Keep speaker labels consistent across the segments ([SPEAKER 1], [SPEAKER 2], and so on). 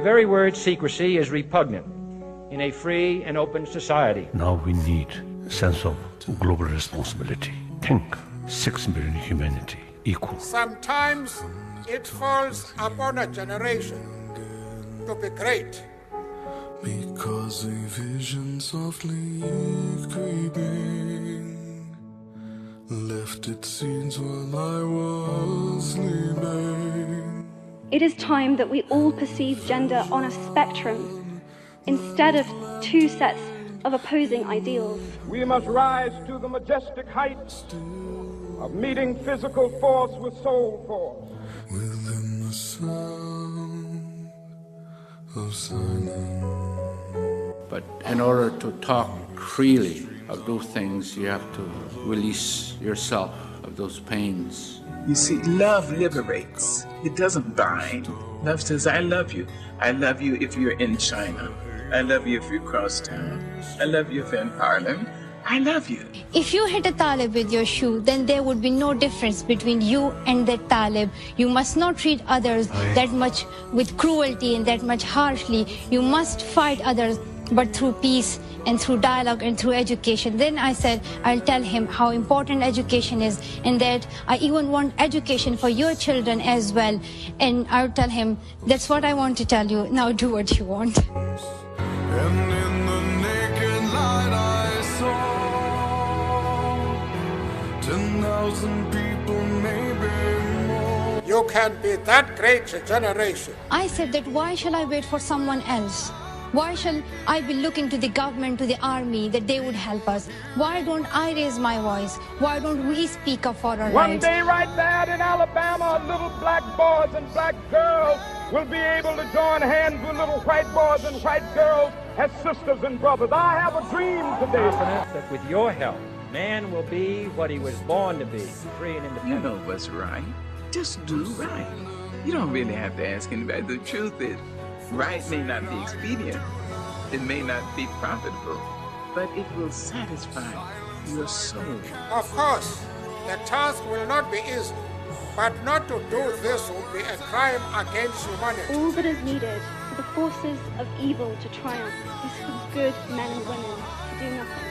[SPEAKER 1] The very word secrecy is repugnant in a free and open society.
[SPEAKER 2] Now we need a sense of global responsibility. Think 6 billion humanity equal.
[SPEAKER 3] Sometimes it falls upon a generation to be great.
[SPEAKER 4] Because a vision softly creeping left its scenes while I was sleeping.
[SPEAKER 5] It is time that we all perceive gender on a spectrum instead of two sets of opposing ideals.
[SPEAKER 6] We must rise to the majestic heights of meeting physical force with soul force.
[SPEAKER 4] Within the sound of silence.
[SPEAKER 7] But in order to talk freely of those things, you have to release yourself of those pains.
[SPEAKER 8] You see, love liberates. It doesn't bind. Love says, I love you. I love you if you're in China. I love you if you're across town. I love you if you're in Harlem. I love you.
[SPEAKER 9] If you hit a talib with your shoe, then there would be no difference between you and that talib. You must not treat others that much with cruelty and that much harshly. You must fight others, but through peace and through dialogue and through education. Then I said, I'll tell him how important education is and that I even want education for your children as well. And I'll tell him, that's what I want to tell you. Now do what you want.
[SPEAKER 4] And in the naked light I saw 10,000 people, maybe more.
[SPEAKER 3] You can be that great a generation.
[SPEAKER 9] I said that why shall I wait for someone else? Why shall I be looking to the government, to the army, that they would help us? Why don't I raise my voice? Why don't we speak up for our
[SPEAKER 6] One
[SPEAKER 9] rights?
[SPEAKER 6] day right there in Alabama, little black boys and black girls will be able to join hands with little white boys and white girls as sisters and brothers. I have a dream today.
[SPEAKER 1] Confident that with your help, man will be what he was born to be, free and independent.
[SPEAKER 8] You know what's right. Just do right. You don't really have to ask anybody. The truth is, right may not be expedient. It may not be profitable, but it will satisfy your soul.
[SPEAKER 3] Of course, the task will not be easy, but not to do this would be a crime against humanity.
[SPEAKER 5] All that is needed for the forces of evil to triumph is for good men and women to do nothing.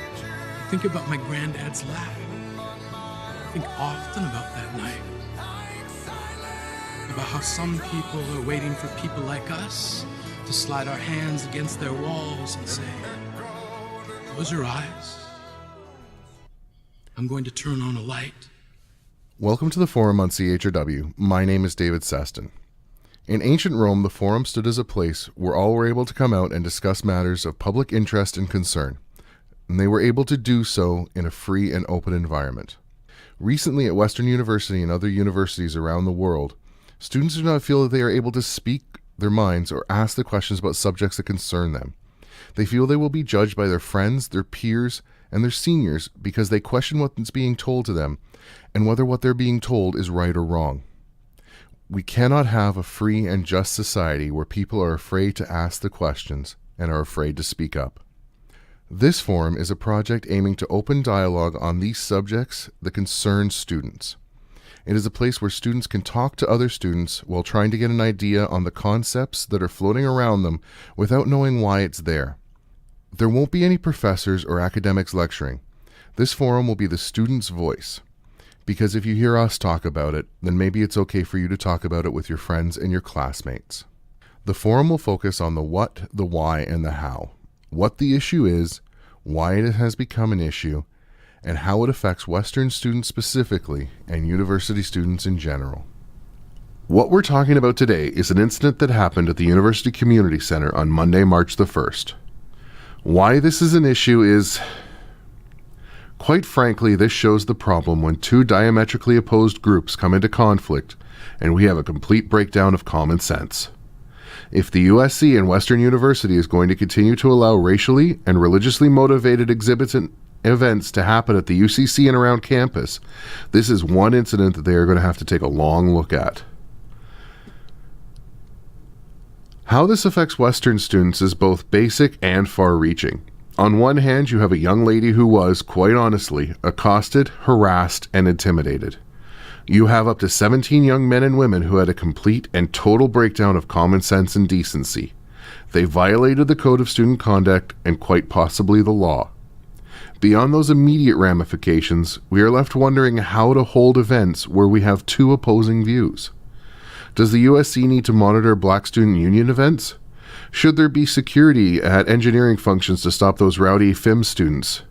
[SPEAKER 10] Think about my granddad's lap. Think often about that night. About how some people are waiting for people like us to slide our hands against their walls and say, close your eyes. I'm going to turn on a light.
[SPEAKER 11] Welcome to the Forum on CHRW. My name is David Seston. In ancient Rome, the Forum stood as a place where all were able to come out and discuss matters of public interest and concern, and they were able to do so in a free and open environment. Recently at Western University and other universities around the world, students do not feel that they are able to speak their minds or ask the questions about subjects that concern them. They feel they will be judged by their friends, their peers, and their seniors because they question what's being told to them and whether what they're being told is right or wrong. We cannot have a free and just society where people are afraid to ask the questions and are afraid to speak up. This forum is a project aiming to open dialogue on these subjects that concern students. It is a place where students can talk to other students while trying to get an idea on the concepts that are floating around them without knowing why it's there. There won't be any professors or academics lecturing. This forum will be the student's voice. Because if you hear us talk about it, then maybe it's okay for you to talk about it with your friends and your classmates. The forum will focus on the what, the why, and the how. What the issue is, why it has become an issue, and how it affects Western students specifically and university students in general. What we're talking about today is an incident that happened at the University Community Center on Monday, March the 1st. Why this is an issue is, quite frankly, this shows the problem when two diametrically opposed groups come into conflict and we have a complete breakdown of common sense. If the USC and Western University is going to continue to allow racially and religiously motivated exhibits and events to happen at the UCC and around campus, this is one incident that they are going to have to take a long look at. How this affects Western students is both basic and far-reaching. On one hand, you have a young lady who was, quite honestly, accosted, harassed, and intimidated. You have up to 17 young men and women who had a complete and total breakdown of common sense and decency. They violated the Code of Student Conduct and quite possibly the law. Beyond those immediate ramifications, we are left wondering how to hold events where we have two opposing views. Does the USC need to monitor Black Student Union events? Should there be security at engineering functions to stop those rowdy FIMS students?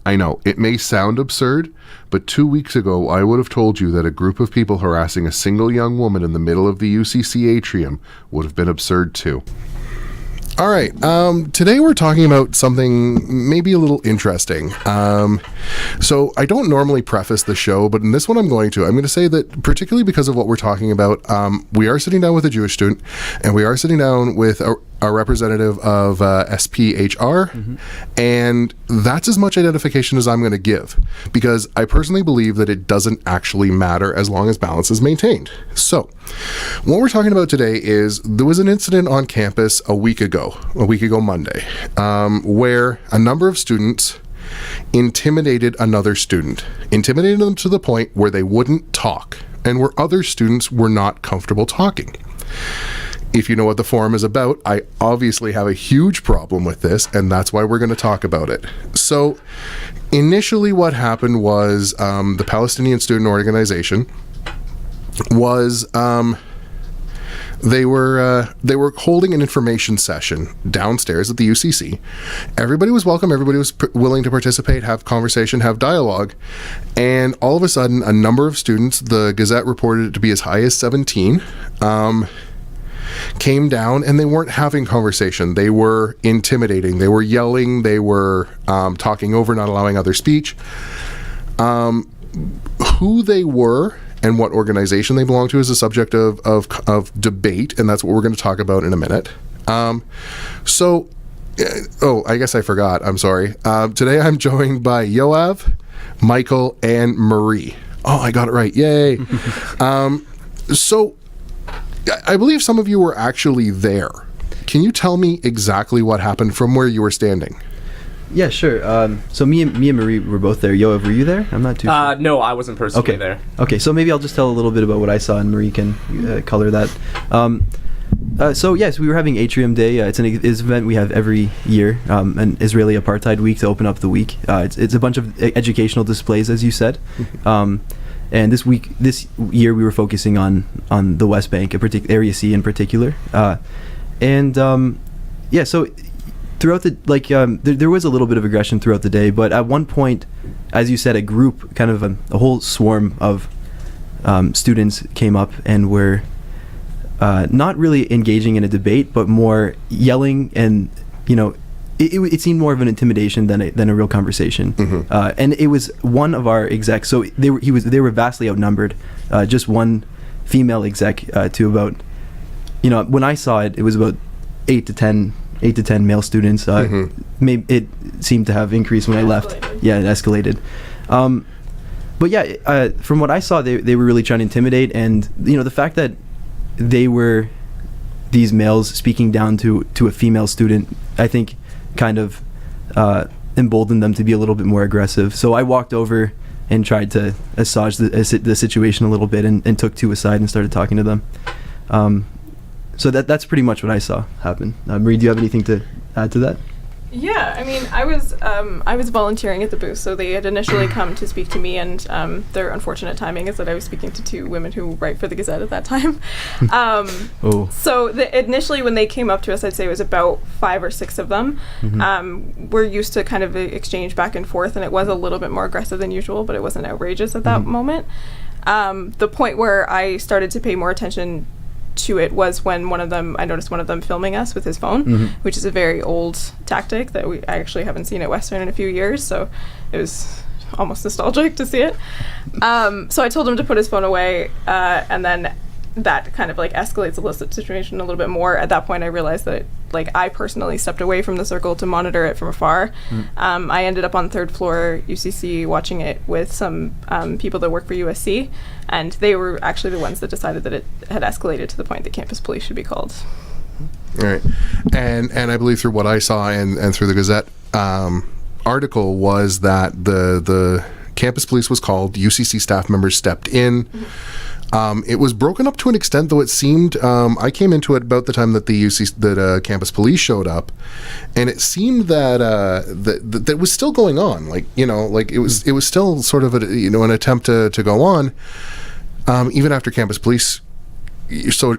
[SPEAKER 11] I know, it may sound absurd, but 2 weeks ago I would have told you that a group of people harassing a single young woman in the middle of the UCC atrium would have been absurd too. All right, today we're talking about something maybe a little interesting. So I don't normally preface the show, but in this one I'm going to say that particularly because of what we're talking about, we are sitting down with a Jewish student, and we are sitting down with a representative of SPHR, and that's as much identification as I'm going to give, because I personally believe that it doesn't actually matter as long as balance is maintained. So what we're talking about today is there was an incident on campus a week ago Monday, where a number of students intimidated another student, intimidated them to the point where they wouldn't talk, and where other students were not comfortable talking. If you know what the forum is about, I obviously have a huge problem with this, and that's why we're going to talk about it. So initially what happened was the Palestinian Student Organization was they were holding an information session downstairs at the UCC. Everybody was welcome. Everybody was willing to participate, have conversation, have dialogue. And all of a sudden, a number of students, the Gazette reported it to be as high as 17, came down, and they weren't having conversation. They were intimidating. They were yelling. They were talking over, not allowing other speech. Who they were and what organization they belong to is a subject of debate, and that's what we're going to talk about in a minute. I guess I forgot. I'm sorry. Today I'm joined by Yoav, Michael, and Marie. Oh, I got it right. Yay. So I believe some of you were actually there. Can you tell me exactly what happened from where you were standing?
[SPEAKER 12] Yeah, sure. So me and Marie were both there. Yoav, were you there? I'm not too sure.
[SPEAKER 13] No, I wasn't personally there.
[SPEAKER 12] Okay, so maybe I'll just tell a little bit about what I saw, and Marie can color that. So yes, we were having Atrium Day. It's an event we have every year, an Israeli Apartheid Week to open up the week. It's a bunch of educational displays, as you said. And this year we were focusing on the West Bank, Area C in particular. So throughout the there was a little bit of aggression throughout the day, but at one point, as you said, a group, kind of a whole swarm of students came up and were not really engaging in a debate, but more yelling, and it seemed more of an intimidation than a real conversation. And it was one of our execs, so they were vastly outnumbered, just one female exec to about, when I saw it, it was about 8 to 10 male students. Maybe it seemed to have increased when I left. Yeah, it escalated. But yeah, from what I saw, they were really trying to intimidate, and the fact that they were these males speaking down to a female student, I think kind of emboldened them to be a little bit more aggressive. So I walked over and tried to assuage the situation a little bit, and took two aside and started talking to them. So that's pretty much what I saw happen. Marie, do you have anything to add to that?
[SPEAKER 14] Yeah, I mean, I was volunteering at the booth, so they had initially come to speak to me, and their unfortunate timing is that I was speaking to two women who write for the Gazette at that time. So initially when they came up to us, I'd say it was about 5 or 6 of them. We're used to kind of exchange back and forth, and it was a little bit more aggressive than usual, but it wasn't outrageous at that moment. The point where I started to pay more attention to it was when I noticed one of them filming us with his phone, which is a very old tactic that I actually haven't seen at Western in a few years, so it was almost nostalgic to see it. So I told him to put his phone away, and then that kind of escalates the situation a little bit more. At that point I realized that I personally stepped away from the circle to monitor it from afar. I ended up on 3rd floor UCC watching it with some people that work for USC, and they were actually the ones that decided that it had escalated to the point that campus police should be called.
[SPEAKER 11] All right. And I believe through what I saw and through the Gazette article was that the campus police was called, UCC staff members stepped in. It was broken up to an extent, though it seemed, I came into it about the time that campus police showed up, and it seemed that that was still going on. Like, it was still sort of an attempt to go on, even after campus police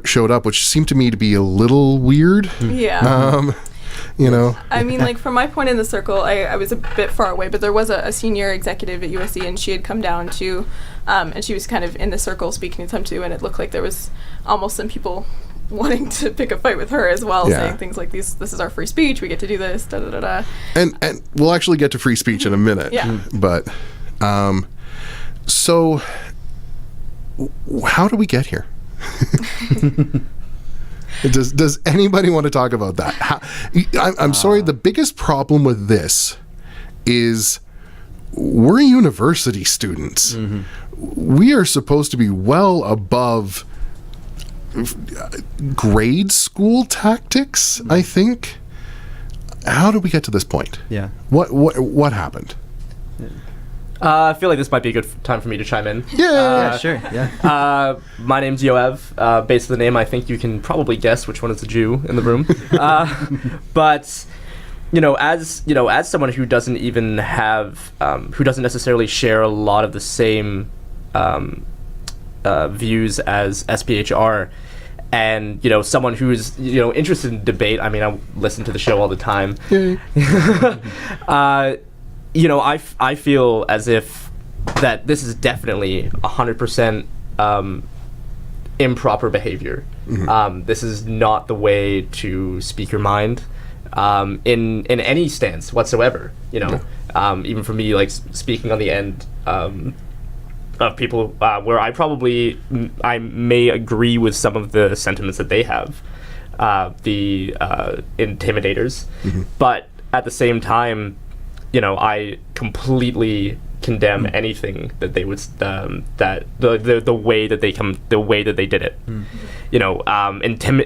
[SPEAKER 11] showed up, which seemed to me to be a little weird.
[SPEAKER 14] Yeah.
[SPEAKER 11] I
[SPEAKER 14] mean, like, from my point in the circle, I was a bit far away, but there was a senior executive at USC, and she had come down to, and she was kind of in the circle speaking to them too, and it looked like there was almost some people wanting to pick a fight with her as well, saying things like, this is our free speech, we get to do this, da-da-da-da.
[SPEAKER 11] And we'll actually get to free speech in a minute.
[SPEAKER 14] Yeah.
[SPEAKER 11] But, so, how do we get here? Does anybody want to talk about that? I'm sorry, the biggest problem with this is we're university students. We are supposed to be well above grade school tactics, I think. How did we get to this point?
[SPEAKER 12] Yeah.
[SPEAKER 11] What happened?
[SPEAKER 13] I feel like this might be a good time for me to chime in.
[SPEAKER 11] Yeah,
[SPEAKER 12] sure. Yeah.
[SPEAKER 13] My name's Yoev. Based on the name, I think you can probably guess which one is the Jew in the room. But as someone who doesn't even have, who doesn't necessarily share a lot of the same views as SPHR, and someone who's interested in debate. I mean, I listen to the show all the time. I feel as if that this is definitely 100% improper behavior. This is not the way to speak your mind in any stance whatsoever. Even for me, like speaking on the end of people where I may agree with some of the sentiments that they have, the intimidators, but at the same time, I completely condemn anything that they would that the way that they did it.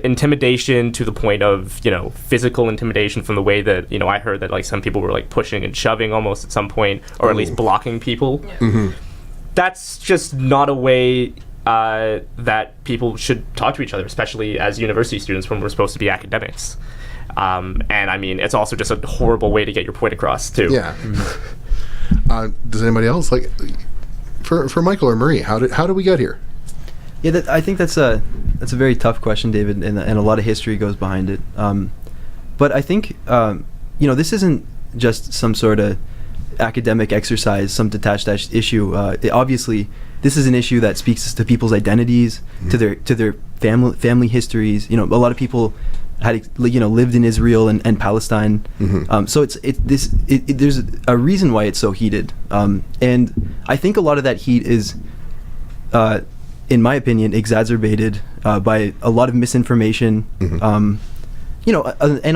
[SPEAKER 13] Intimidation to the point of physical intimidation, from the way that I heard that like some people were like pushing and shoving almost at some point, or at least blocking people. That's just not a way that people should talk to each other, especially as university students when we're supposed to be academics. And I mean, it's also just a horrible way to get your point across too.
[SPEAKER 11] Yeah. Does anybody else, like, for Michael or Marie, how do we get here?
[SPEAKER 12] Yeah, I think that's a very tough question, David, and a lot of history goes behind it. But I think this isn't just some sort of academic exercise, some detached issue. Obviously, this is an issue that speaks to people's identities, to their family histories. A lot of people had lived in Israel and Palestine, so there's a reason why it's so heated, and I think a lot of that heat is, in my opinion, exacerbated by a lot of misinformation, and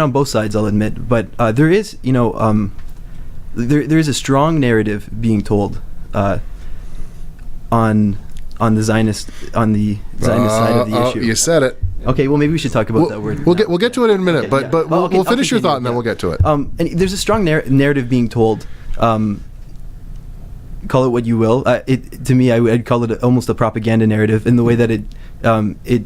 [SPEAKER 12] on both sides, I'll admit, but there is there is a strong narrative being told on the Zionist side of the issue.
[SPEAKER 11] You said it.
[SPEAKER 12] Okay, well, maybe we should talk about that word.
[SPEAKER 11] We'll get to it in a minute, but we'll finish your thought and then we'll get to it.
[SPEAKER 12] And there's a strong narrative being told. Call it what you will. To me, I'd call it almost a propaganda narrative in the way that it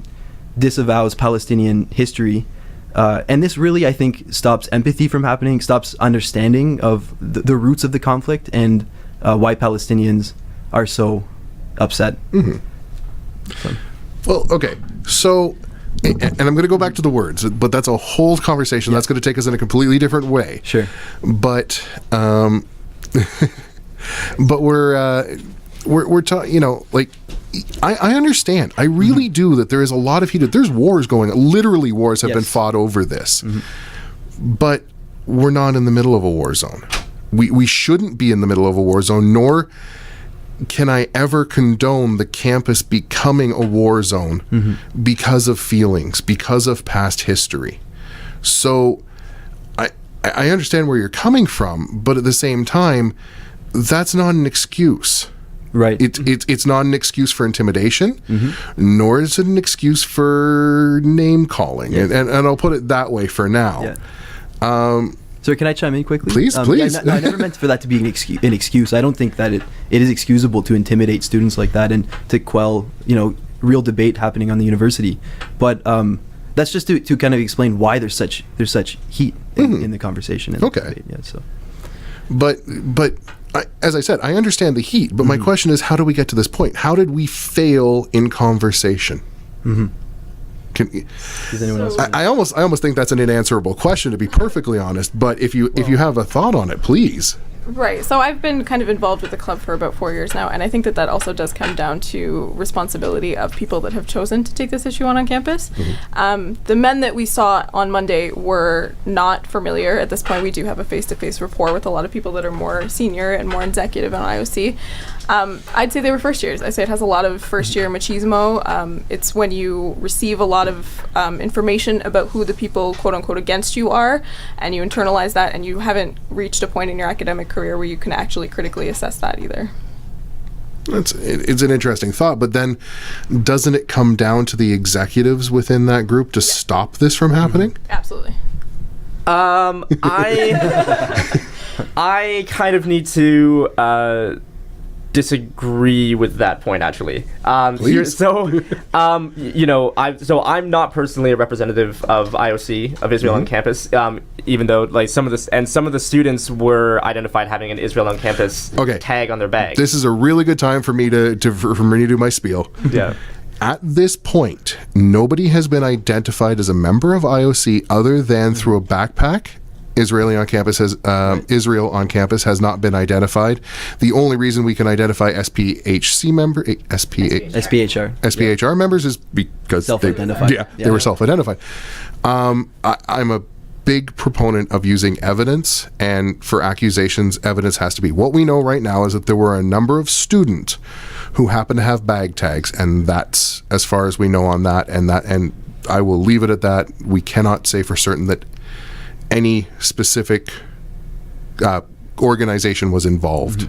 [SPEAKER 12] disavows Palestinian history, and this really, I think, stops empathy from happening, stops understanding of the roots of the conflict and why Palestinians are so upset.
[SPEAKER 11] Well, okay, so. And I'm going to go back to the words, but that's a whole conversation. That's going to take us in a completely different way.
[SPEAKER 12] Sure.
[SPEAKER 11] But but we're talking. Like, I understand. I really do that there is a lot of heated. There's wars going. Literally, wars have been fought over this. But we're not in the middle of a war zone. We shouldn't be in the middle of a war zone. Nor can I ever condone the campus becoming a war zone because of feelings, because of past history. So I understand where you're coming from, but at the same time, that's not an excuse.
[SPEAKER 12] Right.
[SPEAKER 11] It's not an excuse for intimidation, nor is it an excuse for name calling. And I'll put it that way for now.
[SPEAKER 12] Yeah. So can I chime in quickly?
[SPEAKER 11] Please.
[SPEAKER 12] Yeah, I never meant for that to be an excuse. I don't think that it is excusable to intimidate students like that and to quell, real debate happening on the university. But that's just to kind of explain why there's such heat in the conversation. And
[SPEAKER 11] okay.
[SPEAKER 12] The debate. Yeah. So,
[SPEAKER 11] but as I said, I understand the heat. But my question is, how do we get to this point? How did we fail in conversation?
[SPEAKER 12] Does anyone else?
[SPEAKER 11] I almost think that's an unanswerable question, to be perfectly honest. But if you have a thought on it, please.
[SPEAKER 14] Right. So I've been kind of involved with the club for about 4 years now, and I think that also does come down to responsibility of people that have chosen to take this issue on campus. The men that we saw on Monday were not familiar. At this point, we do have a face-to-face rapport with a lot of people that are more senior and more executive on IOC. I'd say they were first years. I say it has a lot of first-year machismo. It's when you receive a lot of information about who the people, quote-unquote, against you are, and you internalize that, and you haven't reached a point in your academic career where you can actually critically assess that either.
[SPEAKER 11] It's an interesting thought, but then doesn't it come down to the executives within that group to stop this from happening?
[SPEAKER 14] Absolutely.
[SPEAKER 13] I kind of need to disagree with that point, actually.
[SPEAKER 11] Please.
[SPEAKER 13] I'm not personally a representative of IOC, of Israel on campus, even though some of the students were identified having an Israel on campus tag on their bag.
[SPEAKER 11] This is a really good time for me to do my spiel.
[SPEAKER 13] Yeah.
[SPEAKER 11] At this point, nobody has been identified as a member of IOC other than through a backpack. Israel on campus has not been identified. The only reason we can identify SPHR members is because
[SPEAKER 12] self-identified.
[SPEAKER 11] They were self-identified. I'm a big proponent of using evidence, and for accusations, evidence has to be. What we know right now is that there were a number of students who happen to have bag tags, and that's as far as we know on that. And I will leave it at that. We cannot say for certain that any specific organization was involved.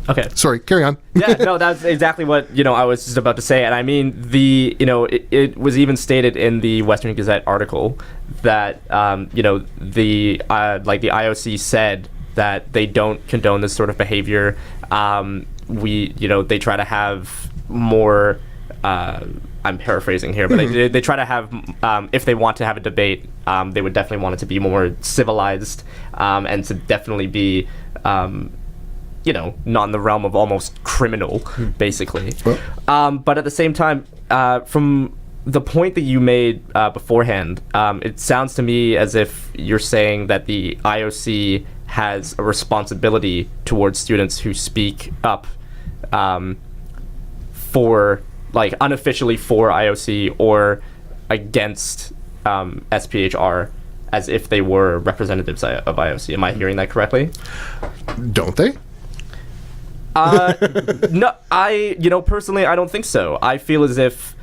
[SPEAKER 13] Okay.
[SPEAKER 11] Sorry, carry on.
[SPEAKER 13] Yeah, no, that's exactly what, I was just about to say. And I mean, it was even stated in the Western Gazette article that, the IOC said that they don't condone this sort of behavior. They try to have more, I'm paraphrasing here, but they try to have, if they want to have a debate, they would definitely want it to be more civilized, and to definitely be, not in the realm of almost criminal, basically. But at the same time, from the point that you made beforehand, it sounds to me as if you're saying that the IOC has a responsibility towards students who speak up unofficially for IOC or against SPHR, as if they were representatives of IOC. Am I hearing that correctly?
[SPEAKER 11] Don't they?
[SPEAKER 13] No, personally, I don't think so. I feel as if,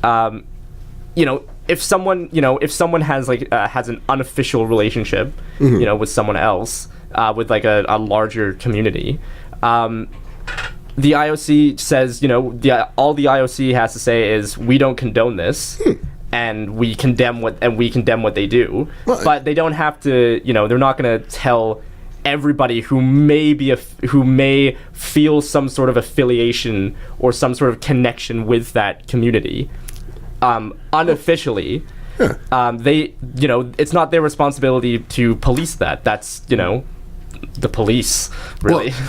[SPEAKER 13] if someone has has an unofficial relationship, with someone else, with a larger community, the IOC says, all the IOC has to say is, we don't condone this, and we condemn what they do. Well, but they don't have to, they're not going to tell everybody who may feel some sort of affiliation or some sort of connection with that community, unofficially. It's not their responsibility to police that. That's, the police, really.
[SPEAKER 11] Well,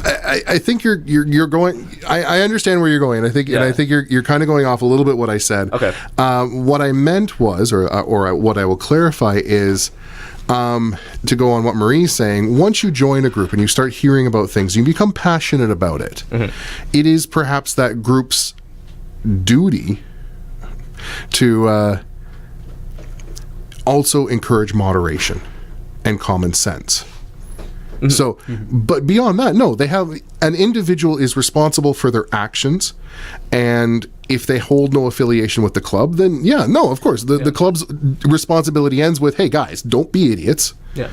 [SPEAKER 11] I think you're going. I understand where you're going. I think you're kind of going off a little bit what I said.
[SPEAKER 13] Okay.
[SPEAKER 11] What I meant was, or what I will clarify is, to go on what Marie's saying. Once you join a group and you start hearing about things, you become passionate about it. It is perhaps that group's duty to also encourage moderation and common sense. So, but beyond that, no, an individual is responsible for their actions, and if they hold no affiliation with the club, then of course, the club's responsibility ends with, hey guys, don't be idiots.
[SPEAKER 13] Yeah.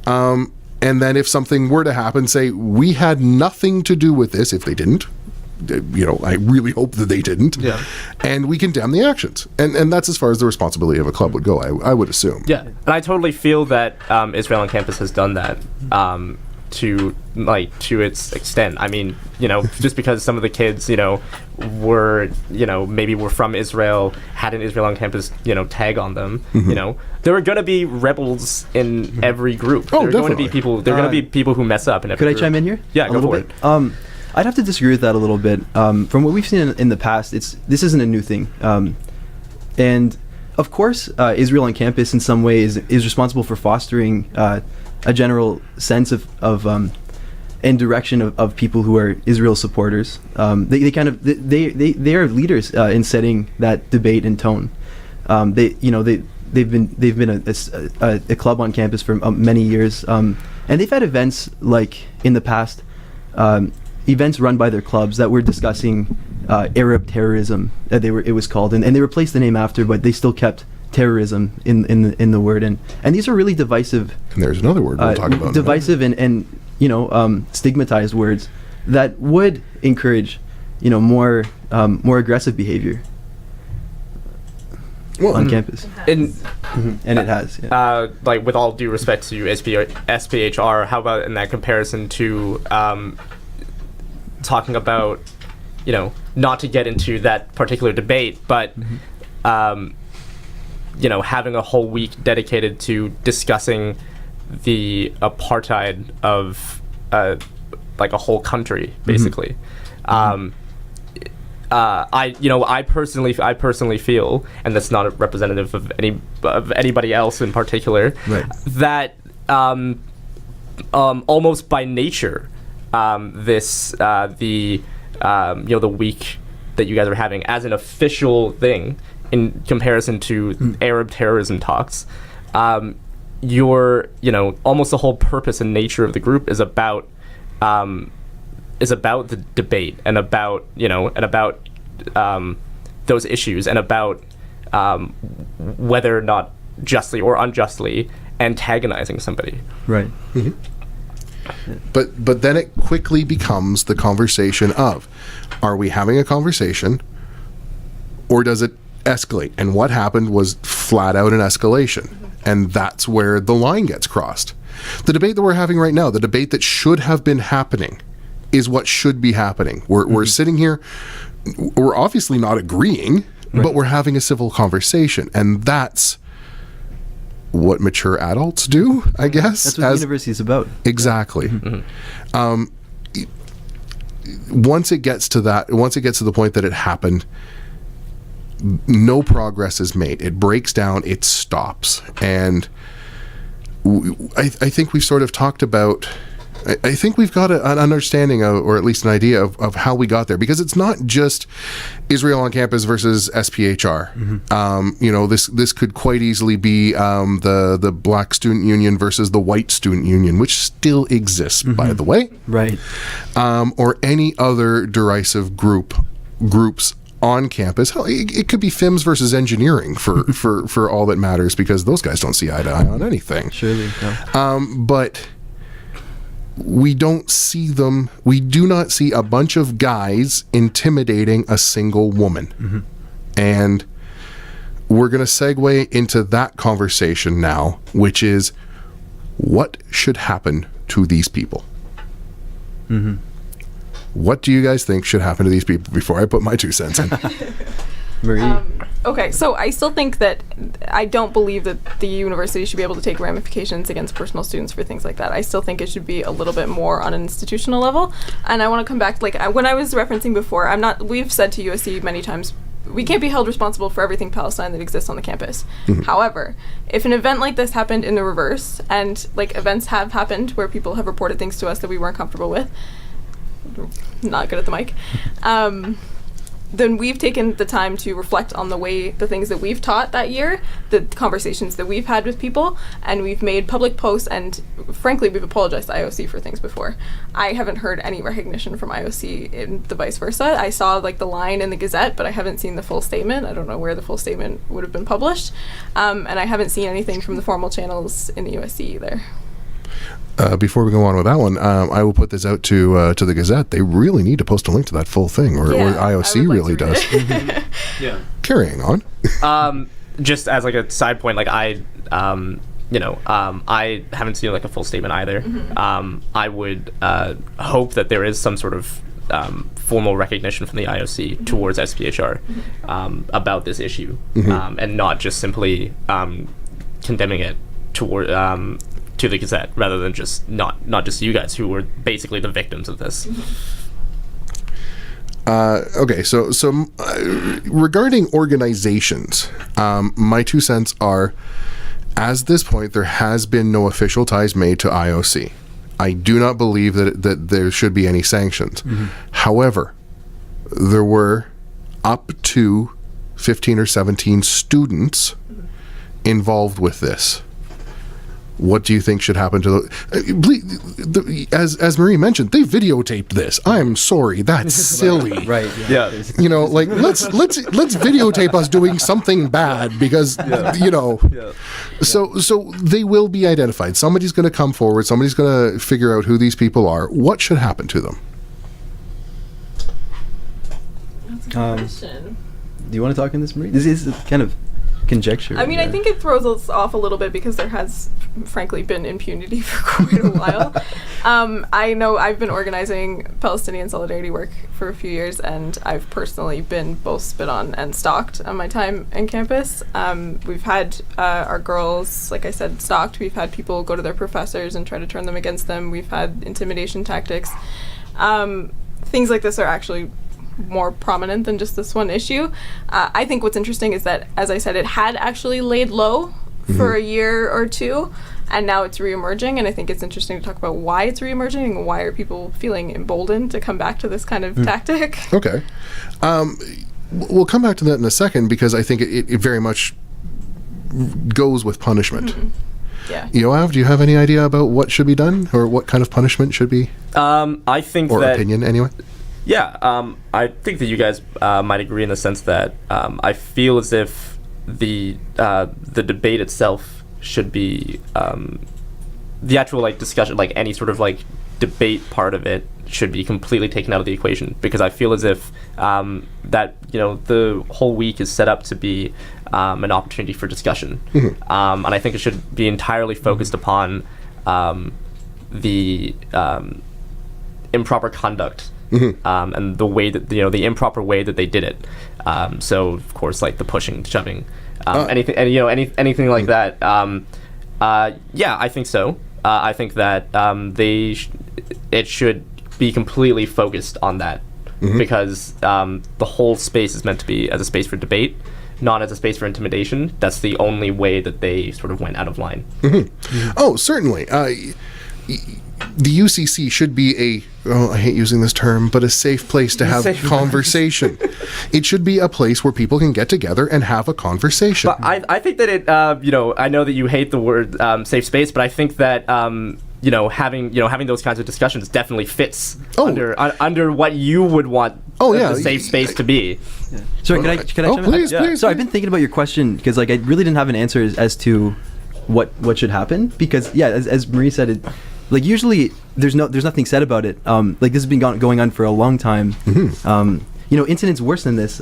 [SPEAKER 11] And then if something were to happen, say, we had nothing to do with this, if they didn't, I really hope that they didn't.
[SPEAKER 13] Yeah.
[SPEAKER 11] And we condemn the actions. And that's as far as the responsibility of a club would go, I would assume.
[SPEAKER 13] Yeah. And I totally feel that Israel on campus has done that to its extent. I mean, just because some of the kids, were, maybe were from Israel, had an Israel on campus, tag on them, there are going to be rebels in every group.
[SPEAKER 11] Oh,
[SPEAKER 13] there are going to be people. There are going to be people who mess up in every
[SPEAKER 12] Could I
[SPEAKER 13] group.
[SPEAKER 12] chime in here?
[SPEAKER 13] Yeah, go for it.
[SPEAKER 12] I'd have to disagree with that a little bit. From what we've seen in the past, this isn't a new thing. And of course, Israel on campus in some ways is responsible for fostering a general sense of and direction of people who are Israel supporters. They are leaders in setting that debate and tone. They've been a club on campus for many years, and they've had events like in the past. Events run by their clubs that were discussing Arab terrorism. It was called, and they replaced the name after, but they still kept terrorism in the word. And these are really divisive.
[SPEAKER 11] And there's another word we'll talk about.
[SPEAKER 12] Divisive and stigmatized words that would encourage more aggressive behavior on campus. And it has. Yeah.
[SPEAKER 13] Like with all due respect to SPHR, how about in that comparison to talking about, not to get into that particular debate, but having a whole week dedicated to discussing the apartheid of like a whole country, basically. I personally feel, and that's not representative of anybody else in particular,
[SPEAKER 12] right,
[SPEAKER 13] that almost by nature, the week that you guys are having as an official thing in comparison to Arab terrorism talks, almost the whole purpose and nature of the group is about the debate and about those issues and about whether or not justly or unjustly antagonizing somebody.
[SPEAKER 12] Right.
[SPEAKER 11] But then it quickly becomes the conversation of, are we having a conversation or does it escalate? And what happened was flat out an escalation. And that's where the line gets crossed. The debate that we're having right now, the debate that should have been happening, is what should be happening. We're sitting here, we're obviously not agreeing, but we're having a civil conversation. And that's what mature adults do, I guess.
[SPEAKER 12] That's what the university is about.
[SPEAKER 11] Exactly. Once it gets to the point that it happened, no progress is made. It breaks down, it stops. And I think we've sort of talked about, I think we've got an understanding of, or at least an idea of how we got there, because it's not just Israel on campus versus SPHR. This could quite easily be the Black Student Union versus the White Student Union, which still exists, by the way.
[SPEAKER 12] Right.
[SPEAKER 11] Or any other derisive groups on campus. Hell, it could be FIMS versus engineering for all that matters, because those guys don't see eye to eye on anything.
[SPEAKER 12] Surely. No.
[SPEAKER 11] But we don't see them. We do not see a bunch of guys intimidating a single woman. And we're going to segue into that conversation now, which is what should happen to these people. What do you guys think should happen to these people before I put my 2 cents in?
[SPEAKER 12] Marie?
[SPEAKER 14] Okay, so I still think that I don't believe that the university should be able to take ramifications against personal students for things like that. I still think it should be a little bit more on an institutional level. And I want to come back to, when I was referencing before, we've said to USC many times, we can't be held responsible for everything Palestine that exists on the campus. However, if an event like this happened in the reverse, and events have happened where people have reported things to us that we weren't comfortable with, not good at the mic, then we've taken the time to reflect on the things that we've taught that year, the conversations that we've had with people, and we've made public posts, and frankly, we've apologized to IOC for things before. I haven't heard any recognition from IOC in the vice versa. I saw the line in the Gazette, but I haven't seen the full statement. I don't know where the full statement would have been published. And I haven't seen anything from the formal channels in the USC either.
[SPEAKER 11] Before we go on with that one, I will put this out to the Gazette. They really need to post a link to that full thing, or IOC really does.
[SPEAKER 13] Yeah.
[SPEAKER 11] Carrying on.
[SPEAKER 13] Just as a side point, I haven't seen like a full statement either. I would hope that there is some sort of formal recognition from the IOC towards SPHR about this issue, and not just simply condemning it toward to the Gazette, rather than just not just you guys who were basically the victims of this.
[SPEAKER 11] Okay, so regarding organizations, my 2 cents are, as this point, there has been no official ties made to IOC. I do not believe that there should be any sanctions. However, there were up to 15 or 17 students involved with this. What do you think should happen to as Marie mentioned, they videotaped this. I'm sorry, that's silly.
[SPEAKER 12] Right.
[SPEAKER 13] Yeah.
[SPEAKER 11] Like let's videotape us doing something bad because So they will be identified. Somebody's going to come forward. Somebody's going to figure out who these people are. What should happen to them?
[SPEAKER 14] That's a good question.
[SPEAKER 12] Do you want to talk on this, Marie? This is kind of conjecture.
[SPEAKER 14] I mean, I think it throws us off a little bit because there has, frankly, been impunity for quite a while. I know I've been organizing Palestinian solidarity work for a few years, and I've personally been both spit on and stalked on my time in campus. We've had our girls, like I said, stalked. We've had people go to their professors and try to turn them against them. We've had intimidation tactics. Things like this are actually more prominent than just this one issue. I think what's interesting is that, as I said, it had actually laid low for a year or two, and now it's reemerging, and I think it's interesting to talk about why it's reemerging and why are people feeling emboldened to come back to this kind of tactic.
[SPEAKER 11] Okay. We'll come back to that in a second, because I think it very much goes with punishment.
[SPEAKER 14] Yeah.
[SPEAKER 11] Yoav, do you have any idea about what should be done, or what kind of punishment should be?
[SPEAKER 13] I think
[SPEAKER 11] or
[SPEAKER 13] that,
[SPEAKER 11] opinion, anyway?
[SPEAKER 13] Yeah, I think that you guys might agree in the sense that I feel as if the debate itself should be the actual like discussion, like any sort of like debate part of it should be completely taken out of the equation, because I feel as if that the whole week is set up to be an opportunity for discussion, and I think it should be entirely focused upon the improper conduct. And the way that the improper way that they did it. So of course, like the pushing, shoving, anything, and anything like that. Yeah, I think so. I think that it should be completely focused on that, because the whole space is meant to be as a space for debate, not as a space for intimidation. That's the only way that they sort of went out of line.
[SPEAKER 11] Oh, certainly. The UCC should be I hate using this term, but a safe place to have conversation. It should be a place where people can get together and have a conversation.
[SPEAKER 13] But I think that it, I know that you hate the word safe space, but I think that having those kinds of discussions definitely fits under what you would want the safe space to be.
[SPEAKER 12] Yeah. Sorry, can I
[SPEAKER 11] chime in? Please.
[SPEAKER 12] So I've been thinking about your question, because like I really didn't have an answer as to what should happen, because as Marie said, like usually there's nothing said about it. Like this has been going on for a long time. Incidents worse than this.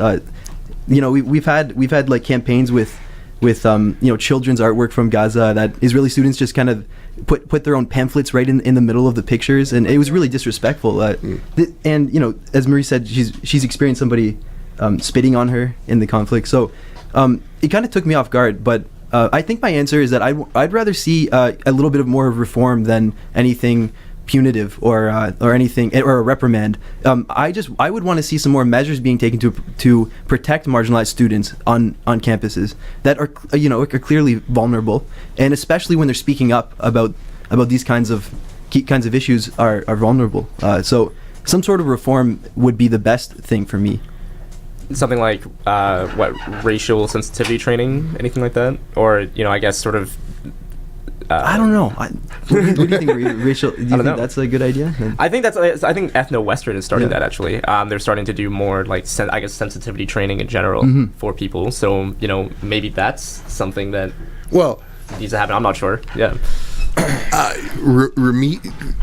[SPEAKER 12] We've had like campaigns with children's artwork from Gaza that Israeli students just kind of put their own pamphlets right in the middle of the pictures, and it was really disrespectful. And as Marie said, she's experienced somebody spitting on her in the conflict. So it kind of took me off guard, but. I think my answer is that I'd rather see a little bit of more of reform than anything punitive or anything or a reprimand. I would want to see some more measures being taken to protect marginalized students on campuses that are clearly vulnerable, and especially when they're speaking up about these kinds of issues are vulnerable. So some sort of reform would be the best thing for me.
[SPEAKER 13] Something like racial sensitivity training, anything like that, or I guess sort of.
[SPEAKER 12] I don't know. What do you think? Racial? Do you think that's a good idea?
[SPEAKER 13] I think Ethno-Western is starting that actually. They're starting to do more like sensitivity training in general for people. So maybe that's something that needs to happen. I'm not sure. Yeah.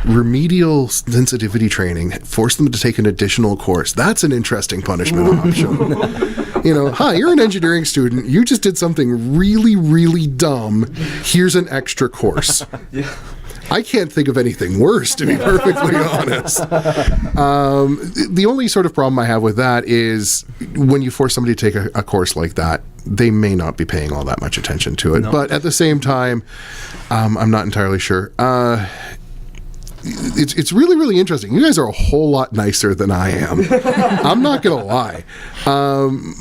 [SPEAKER 11] Remedial sensitivity training, force them to take an additional course. That's an interesting punishment option. Hi, you're an engineering student. You just did something really, really dumb. Here's an extra course.
[SPEAKER 12] Yeah.
[SPEAKER 11] I can't think of anything worse, to be perfectly honest. The only sort of problem I have with that is when you force somebody to take a course like that, they may not be paying all that much attention to it. No. But at the same time, I'm not entirely sure. It's really, really interesting. You guys are a whole lot nicer than I am. I'm not going to lie.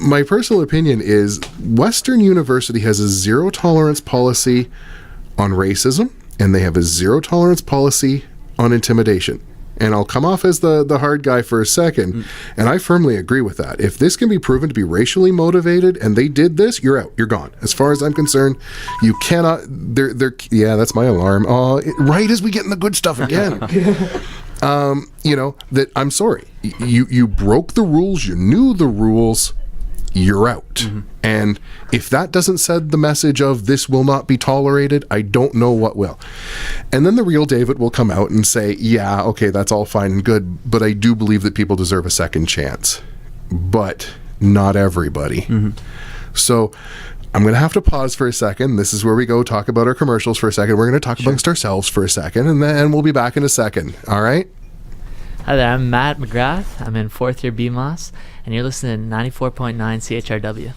[SPEAKER 11] My personal opinion is Western University has a zero tolerance policy on racism, and they have a zero tolerance policy on intimidation. And I'll come off as the hard guy for a second, and I firmly agree with that. If this can be proven to be racially motivated and they did this, you're out. You're gone. As far as I'm concerned, you cannot... Yeah, that's my alarm. Right as we get in the good stuff again. That I'm sorry. You broke the rules. You knew the rules. You're out. Mm-hmm. And if that doesn't send the message of this will not be tolerated, I don't know what will. And then the real David will come out and say, yeah, okay, that's all fine and good, but I do believe that people deserve a second chance. But not everybody. Mm-hmm. So I'm going to have to pause for a second. This is where we go talk about our commercials for a second. We're going to talk amongst ourselves for a second, and then we'll be back in a second. All right?
[SPEAKER 15] Hi there, I'm Matt McGrath. I'm in 4th year BMOS, and you're listening to 94.9 CHRW.